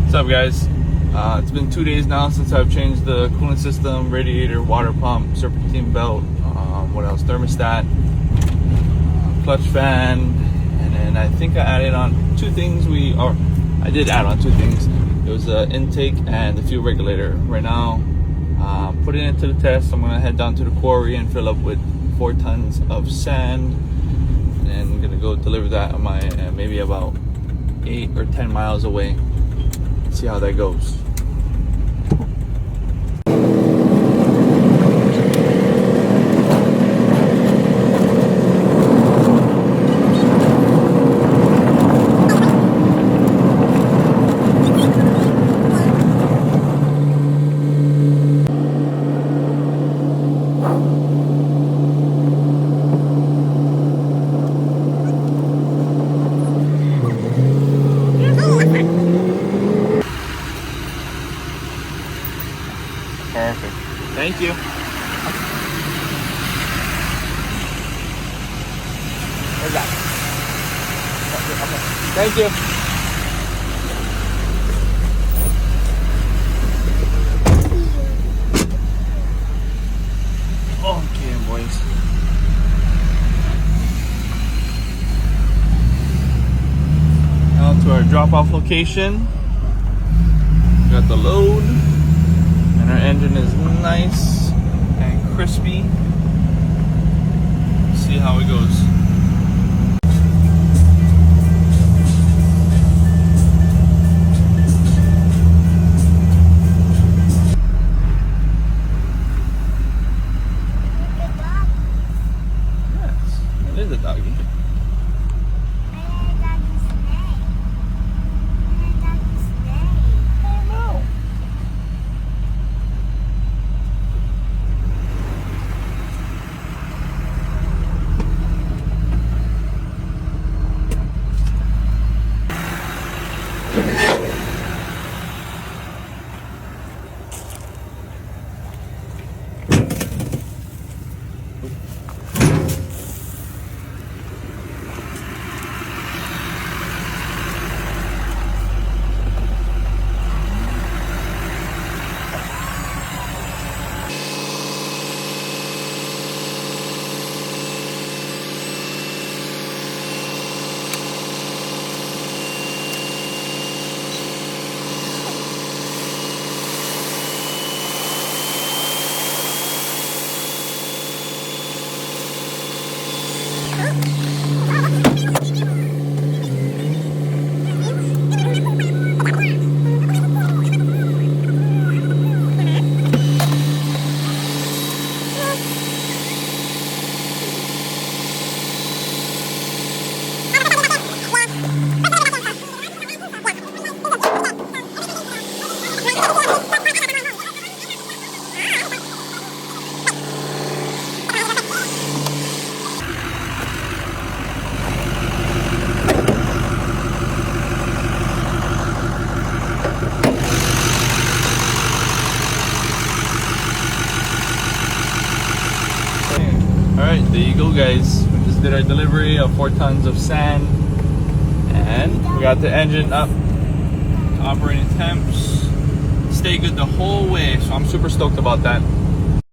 What's up, guys? It's been 2 days now since I've changed the coolant system, radiator, water pump, serpentine belt, what else, thermostat, clutch fan, and then I think I added on two things. I did add on two things. It was the intake and the fuel regulator. Right now, putting it to the test. I'm gonna head down to the quarry and fill up with 4 tons of sand, and I'm gonna go deliver that on my maybe about 8 or 10 miles away. See how that goes. Perfect. Thank you. Where's that? Okay. Thank you. Okay, boys. Now to our drop-off location. Got the load. Our engine is nice and crispy. See how it goes. Yes, it is a doggy. Alright, there you go, guys. We just did our delivery of 4 tons of sand, and we got the engine up to operating temps. Stay good the whole way, so I'm super stoked about that.